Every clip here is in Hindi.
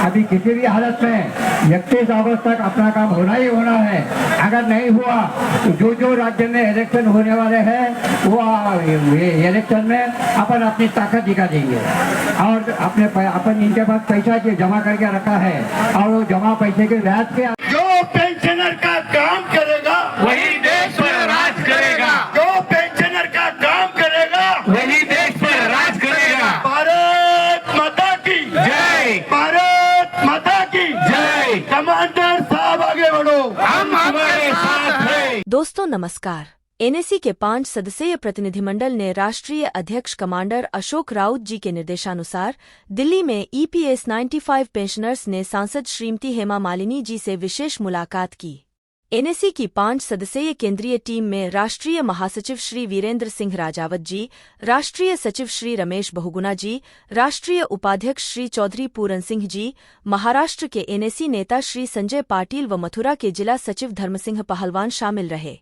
अभी किसी भी हालत में 31 अगस्त तक अपना काम होना ही होना है। अगर नहीं हुआ तो जो जो राज्य में इलेक्शन होने वाले हैं वो इलेक्शन में अपन अपनी ताकत दिखा देंगे। और अपन इनके पास पैसा जमा करके रखा है और वो जमा पैसे के ब्याज के जो पेंशनर का काम करेगा वही देश पर राज करेगा। जो पेंशनर का काम करेगा वही देश पर राज करेगा। भारत माता की जय। भारत माता की जय। कमांडर साहब आगे बढ़ो, हम हमारे साथ हैं। दोस्तों नमस्कार। एनएसी के 5 सदस्यीय प्रतिनिधिमंडल ने राष्ट्रीय अध्यक्ष कमांडर अशोक राउत जी के निर्देशानुसार दिल्ली में ईपीएस 95 पेंशनर्स ने सांसद श्रीमती हेमा मालिनी जी से विशेष मुलाकात की। एनएसी की 5 सदस्यीय केंद्रीय टीम में राष्ट्रीय महासचिव श्री वीरेंद्र सिंह राजावत जी, राष्ट्रीय सचिव श्री रमेश बहुगुणा जी, राष्ट्रीय उपाध्यक्ष श्री चौधरी पूरन सिंह जी, महाराष्ट्र के एनएसी नेता श्री संजय पाटिल व मथुरा के जिला सचिव धर्मसिंह पहलवान शामिल रहे।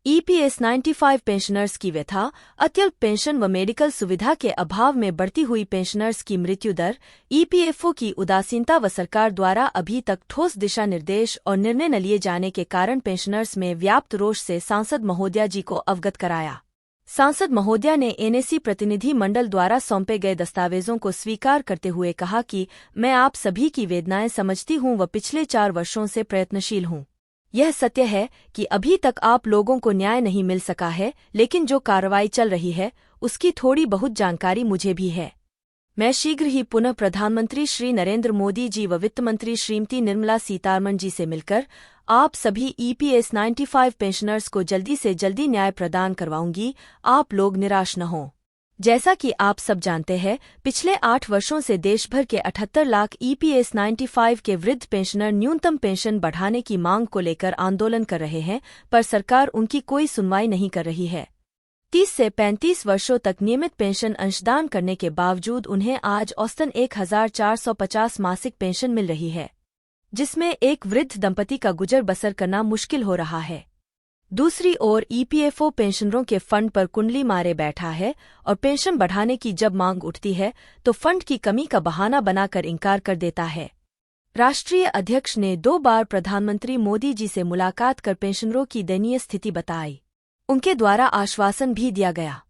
ईपीएस 95 पेंशनर्स की व्यथा, अत्यल्प पेंशन व मेडिकल सुविधा के अभाव में बढ़ती हुई पेंशनर्स की मृत्यु दर, ईपीएफओ की उदासीनता व सरकार द्वारा अभी तक ठोस दिशा निर्देश और निर्णय न लिए जाने के कारण पेंशनर्स में व्याप्त रोष से सांसद महोदया जी को अवगत कराया। सांसद महोदया ने एनएसी प्रतिनिधि मंडल द्वारा सौंपे गए दस्तावेजों को स्वीकार करते हुए कहा कि मैं आप सभी की वेदनाएं समझती हूं व पिछले 4 वर्षों से प्रयत्नशील हूं। यह सत्य है कि अभी तक आप लोगों को न्याय नहीं मिल सका है, लेकिन जो कार्रवाई चल रही है उसकी थोड़ी बहुत जानकारी मुझे भी है। मैं शीघ्र ही पुनः प्रधानमंत्री श्री नरेंद्र मोदी जी व वित्त मंत्री श्रीमती निर्मला सीतारमण जी से मिलकर आप सभी ईपीएस 95 पेंशनर्स को जल्दी से जल्दी न्याय प्रदान करवाऊंगी। आप लोग निराश न हों। जैसा कि आप सब जानते हैं, पिछले 8 वर्षों से देश भर के 78 लाख ईपीएस 95 के वृद्ध पेंशनर न्यूनतम पेंशन बढ़ाने की मांग को लेकर आंदोलन कर रहे हैं, पर सरकार उनकी कोई सुनवाई नहीं कर रही है। 30 से 35 वर्षों तक नियमित पेंशन अंशदान करने के बावजूद उन्हें आज औसतन 1450 मासिक पेंशन मिल रही है, जिसमें एक वृद्ध दंपति का गुजर बसर करना मुश्किल हो रहा है। दूसरी ओर ईपीएफओ पेंशनरों के फंड पर कुंडली मारे बैठा है और पेंशन बढ़ाने की जब मांग उठती है तो फंड की कमी का बहाना बनाकर इनकार कर देता है। राष्ट्रीय अध्यक्ष ने 2 बार प्रधानमंत्री मोदी जी से मुलाकात कर पेंशनरों की दयनीय स्थिति बताई। उनके द्वारा आश्वासन भी दिया गया।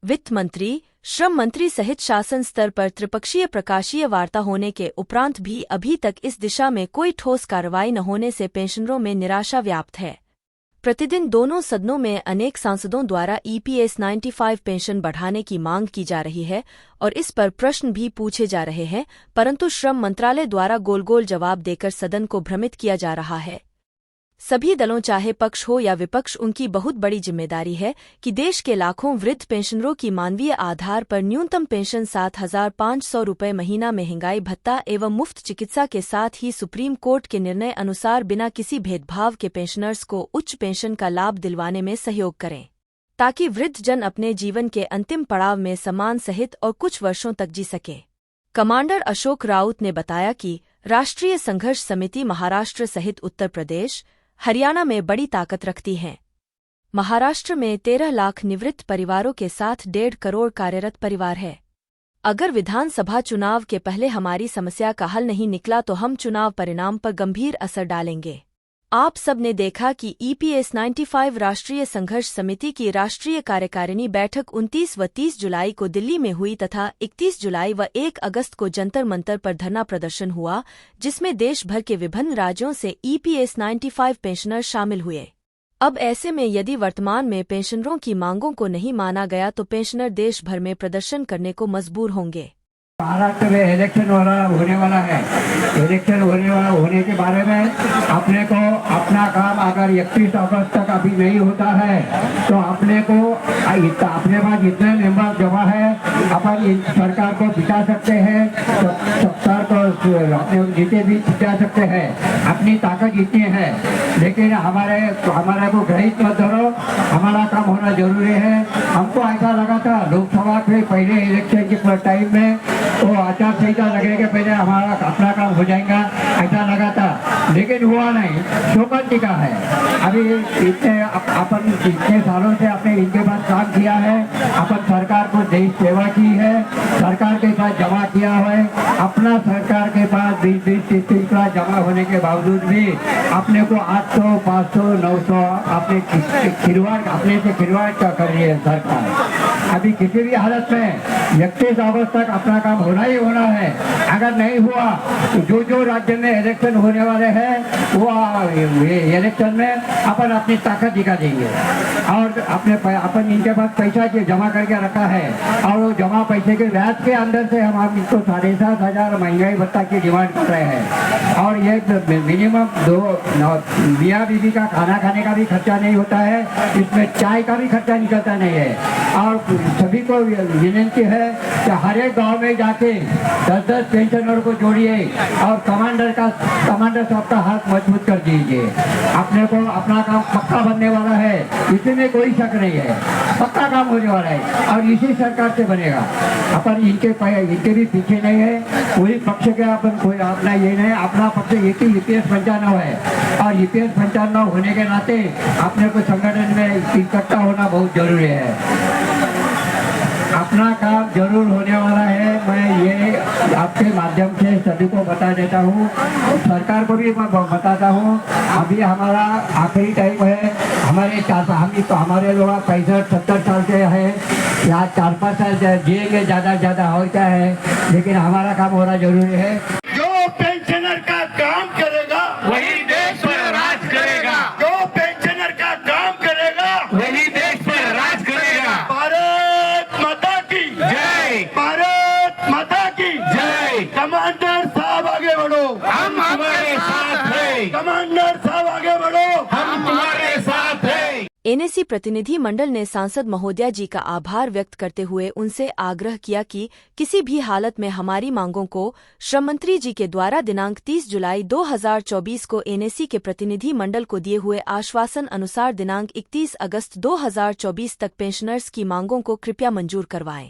वित्त मंत्री, श्रम मंत्री सहित शासन स्तर पर त्रिपक्षीय प्रकाशीय वार्ता होने के उपरांत भी अभी तक इस दिशा में कोई ठोस कार्रवाई न होने से पेंशनरों में निराशा व्याप्त है। प्रतिदिन दोनों सदनों में अनेक सांसदों द्वारा ईपीएस 95 पेंशन बढ़ाने की मांग की जा रही है और इस पर प्रश्न भी पूछे जा रहे हैं, परंतु श्रम मंत्रालय द्वारा गोल गोल जवाब देकर सदन को भ्रमित किया जा रहा है। सभी दलों चाहे पक्ष हो या विपक्ष, उनकी बहुत बड़ी जिम्मेदारी है कि देश के लाखों वृद्ध पेंशनरों की मानवीय आधार पर न्यूनतम पेंशन 7,500 रुपये महीना, महंगाई भत्ता एवं मुफ्त चिकित्सा के साथ ही सुप्रीम कोर्ट के निर्णय अनुसार बिना किसी भेदभाव के पेंशनर्स को उच्च पेंशन का लाभ दिलवाने में सहयोग करें, ताकि वृद्ध जन अपने जीवन के अंतिम पड़ाव में सम्मान सहित और कुछ वर्षों तक जी सके। कमांडर अशोक राउत ने बताया कि राष्ट्रीय संघर्ष समिति महाराष्ट्र सहित उत्तर प्रदेश, हरियाणा में बड़ी ताकत रखती हैं। महाराष्ट्र में 13 लाख निवृत्त परिवारों के साथ 1.5 करोड़ कार्यरत परिवार है। अगर विधानसभा चुनाव के पहले हमारी समस्या का हल नहीं निकला तो हम चुनाव परिणाम पर गंभीर असर डालेंगे। आप सब ने देखा कि ईपीएस 95 राष्ट्रीय संघर्ष समिति की राष्ट्रीय कार्यकारिणी बैठक 29 व 30 जुलाई को दिल्ली में हुई तथा 31 जुलाई व 1 अगस्त को जंतर मंतर पर धरना प्रदर्शन हुआ, जिसमें देश भर के विभिन्न राज्यों से ईपीएस 95 पेंशनर शामिल हुए। अब ऐसे में यदि वर्तमान में पेंशनरों की मांगों को नहीं माना गया तो पेंशनर देश भर में प्रदर्शन करने को मजबूर होंगे। महाराष्ट्र में इलेक्शन होने वाला है। इलेक्शन होने के बारे में अपने को अपना काम अगर 31 अगस्त तक अभी नहीं होता है तो अपने पास जितने मेंबर जमा है अपन सरकार को बिता सकते हैं, सरकार को अपने जीते भी बिता सकते हैं, अपनी ताकत जितनी है। लेकिन हमारे को ग्रहित मत धरो हमारा काम होना जरूरी है। हमको ऐसा लगा था लोकसभा के पहले इलेक्शन के टाइम में वो आचार संहिता लगने के पहले हमारा अपना काम हो जाएगा, ऐसा लगा था, लेकिन हुआ नहीं। शोकन टीका है। अभी अपन इतने सालों से अपने इनके पास काम किया है, अपन सरकार को देश सेवा की है, सरकार के साथ जमा किया है। अपना सरकार के पास 20-30 लाख जमा होने के बावजूद भी अपने को 800, 500, 900 अपने से खिलवाड़ कर रही है सरकार। अभी किसी भी हालत में 31 अगस्त तक अपना काम होना ही होना है। अगर नहीं हुआ तो जो राज्य में इलेक्शन होने वाले हैं वो इलेक्शन में अपन अपनी ताकत दिखा देंगे। और अपन इनके पास पैसा जमा करके रखा है और वो जमा पैसे के ब्याज के अंदर से हम इनको 7,500 महंगाई भत्ता की डिमांड कर रहे हैं। और ये मिनिमम 2 मियाँ बीवी का खाना खाने का भी खर्चा नहीं होता है, इसमें चाय का भी खर्चा निकलता नहीं है। और सभी को विनती है कि हर एक गाँव में जाके 10-10 पेंशनर को जोड़िए और कमांडर साहब का हाथ मजबूत कर दीजिए। अपने को अपना काम पक्का बनने वाला है, इसमें कोई शक नहीं है, पक्का काम होने वाला है और इसी सरकार से बनेगा। अपन इनके भी पीछे नहीं है, कोई पक्ष के अपन कोई अपना ये नहीं, अपना पक्ष एक ही EPS 95 है और EPS 95 होने के नाते अपने को संगठन में इकट्ठा होना बहुत जरूरी है। अपना काम जरूर होने वाला है। मैं ये आपके माध्यम से सभी को बता देता हूँ, सरकार को भी मैं बताता हूँ। अभी हमारा आखिरी टाइम है, हमारे लोग 65-70 साल के हैं या 4-5 साल जिएंगे, ज़्यादा होता है, लेकिन हमारा काम होना जरूरी है। जो पेंशनर का काम करेगा वही देश पर राज करेगा। जो पेंशनर का काम करेगा वही देश पर राज करेगा। भारत माता की जय। भारत माता की जय। कमांडर साहब आगे बढ़ो, हम तुम्हारे साथ हैं। कमांडर साहब आगे बढ़ो, हम तुम्हारे साथ हैं। NSE प्रतिनिधि मंडल ने सांसद महोदया जी का आभार व्यक्त करते हुए उनसे आग्रह किया कि किसी भी हालत में हमारी मांगों को श्रम मंत्री जी के द्वारा दिनांक 30 जुलाई 2024 को NSE के प्रतिनिधि मंडल को दिए हुए आश्वासन अनुसार दिनांक 31 अगस्त 2024 तक पेंशनर्स की मांगों को कृपया मंजूर करवाएं।